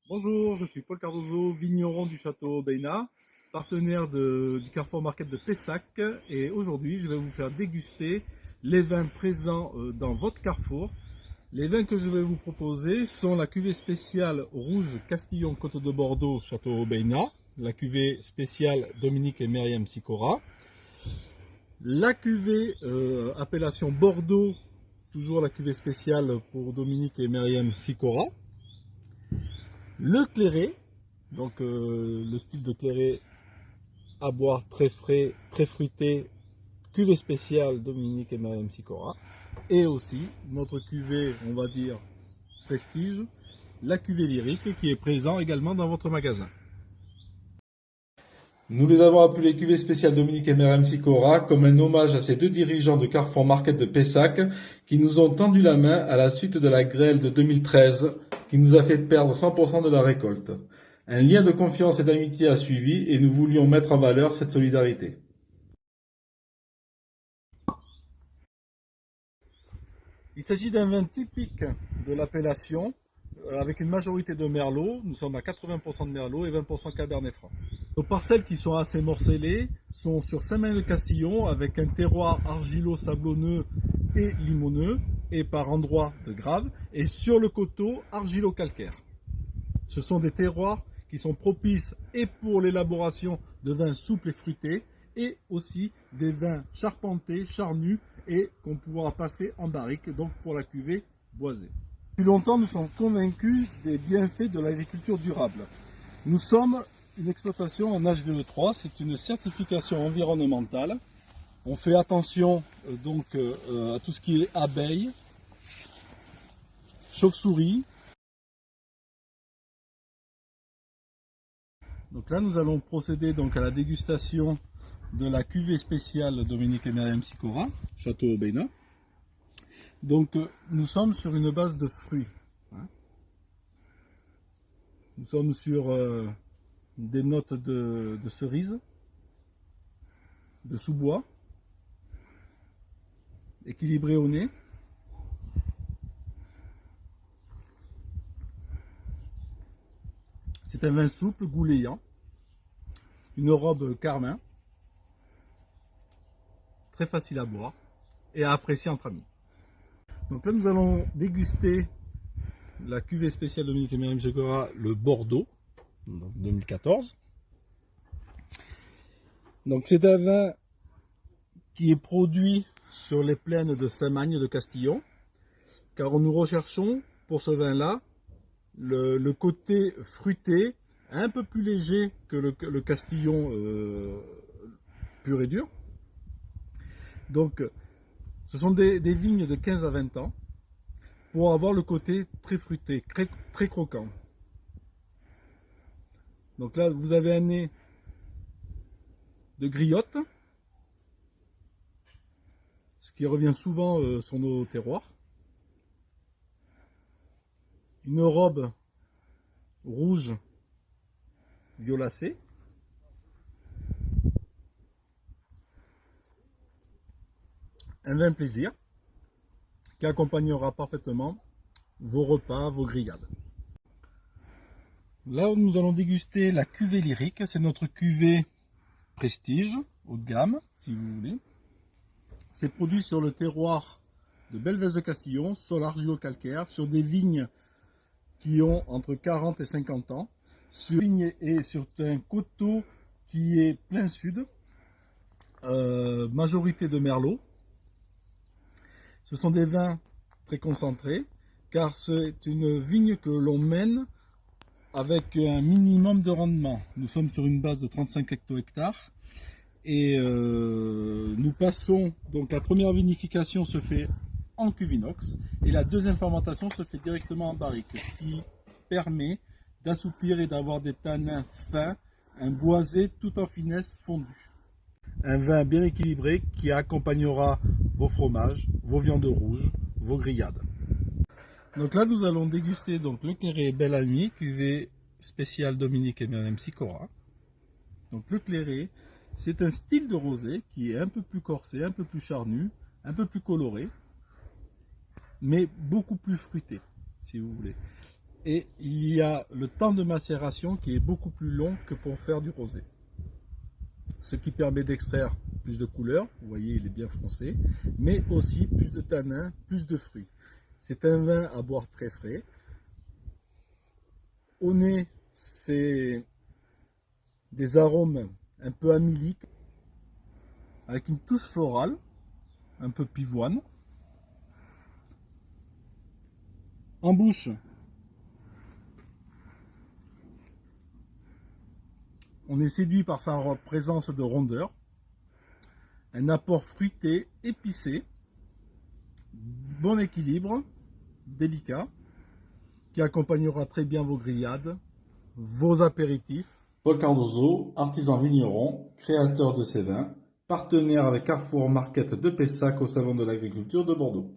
Bonjour, je suis Paul Cardozo, vigneron du château Beina, partenaire du Carrefour Market de Pessac, et aujourd'hui je vais vous faire déguster les vins présents dans votre carrefour. Les vins que je vais vous proposer sont la cuvée spéciale rouge Castillon Côte de Bordeaux Château Beina, la cuvée spéciale Dominique et Myriam Sicora, la cuvée appellation Bordeaux, toujours la cuvée spéciale pour Dominique et Myriam Sicora, le clairé, donc le style de clairé à boire très frais, très fruité, cuvée spéciale Dominique et Myriam Sicora, et aussi notre cuvée, on va dire, prestige, la cuvée lyrique qui est présent également dans votre magasin. Nous les avons appelés cuvée spéciale Dominique et Myriam Sicora comme un hommage à ces deux dirigeants de Carrefour Market de Pessac qui nous ont tendu la main à la suite de la grêle de 2013 qui nous a fait perdre 100% de la récolte. Un lien de confiance et d'amitié a suivi et nous voulions mettre en valeur cette solidarité. Il s'agit d'un vin typique de l'appellation avec une majorité de merlot. Nous sommes à 80% de merlot et 20% cabernet franc. Nos parcelles qui sont assez morcelées sont sur Saint-Main-de-Castillon avec un terroir argilo-sablonneux et limoneux et par endroits de grave, et sur le coteau argilo-calcaire. Ce sont des terroirs qui sont propices et pour l'élaboration de vins souples et fruités et aussi des vins charpentés, charnus et qu'on pourra passer en barrique, donc pour la cuvée boisée. Depuis longtemps, nous sommes convaincus des bienfaits de l'agriculture durable. Nous sommes une exploitation en HVE3, c'est une certification environnementale. On fait attention à tout ce qui est abeilles, chauves-souris. Donc là, nous allons procéder donc à la dégustation de la cuvée spéciale Dominique et Myriam Sicora, Château Beina. Donc nous sommes sur une base de fruits. Nous sommes sur des notes de cerises, de sous-bois, équilibrées au nez. C'est un vin souple, gouléant, une robe carmin, très facile à boire et à apprécier entre amis. Donc là, nous allons déguster la cuvée spéciale Dominique et Myriam Sicora, le Bordeaux, donc 2014. Donc c'est un vin qui est produit sur les plaines de Saint-Magne de Castillon, car nous recherchons pour ce vin-là le côté fruité, un peu plus léger que le Castillon pur et dur. Donc ce sont des vignes de 15 à 20 ans pour avoir le côté très fruité, très croquant. Donc là, vous avez un nez de griotte, ce qui revient souvent sur nos terroirs. Une robe rouge violacée. Un vin plaisir qui accompagnera parfaitement vos repas, vos grillades. Là, nous allons déguster la cuvée lyrique. C'est notre cuvée prestige, haut de gamme, si vous voulez. C'est produit sur le terroir de Belvès de Castillon, sol argilo-calcaire, sur des vignes qui ont entre 40 et 50 ans, sur vigne et sur un coteau qui est plein sud, majorité de merlot. Ce sont des vins très concentrés, car c'est une vigne que l'on mène avec un minimum de rendement. Nous sommes sur une base de 35 hecto-hectares et nous passons, donc la première vinification se fait en cuve inox et la deuxième fermentation se fait directement en barrique, ce qui permet d'assouplir et d'avoir des tanins fins, un boisé tout en finesse fondu. Un vin bien équilibré qui accompagnera vos fromages, vos viandes rouges, vos grillades. Donc là, nous allons déguster donc le clairé Belle Amie, cuvée spéciale Dominique et Myriam Sicora. Donc le clairé, c'est un style de rosé qui est un peu plus corsé, un peu plus charnu, un peu plus coloré, mais beaucoup plus fruité, si vous voulez. et il y a le temps de macération qui est beaucoup plus long que pour faire du rosé. Ce qui permet d'extraire plus de couleurs, vous voyez il est bien foncé, mais aussi plus de tanins, plus de fruits. C'est un vin à boire très frais. Au nez, c'est des arômes un peu amyliques, avec une touche florale, un peu pivoine. En bouche, on est séduit par sa présence de rondeur, un apport fruité, épicé, bon équilibre, délicat, qui accompagnera très bien vos grillades, vos apéritifs. Paul Cardozo, artisan vigneron, créateur de ces vins, partenaire avec Carrefour Market de Pessac au Salon de l'Agriculture de Bordeaux.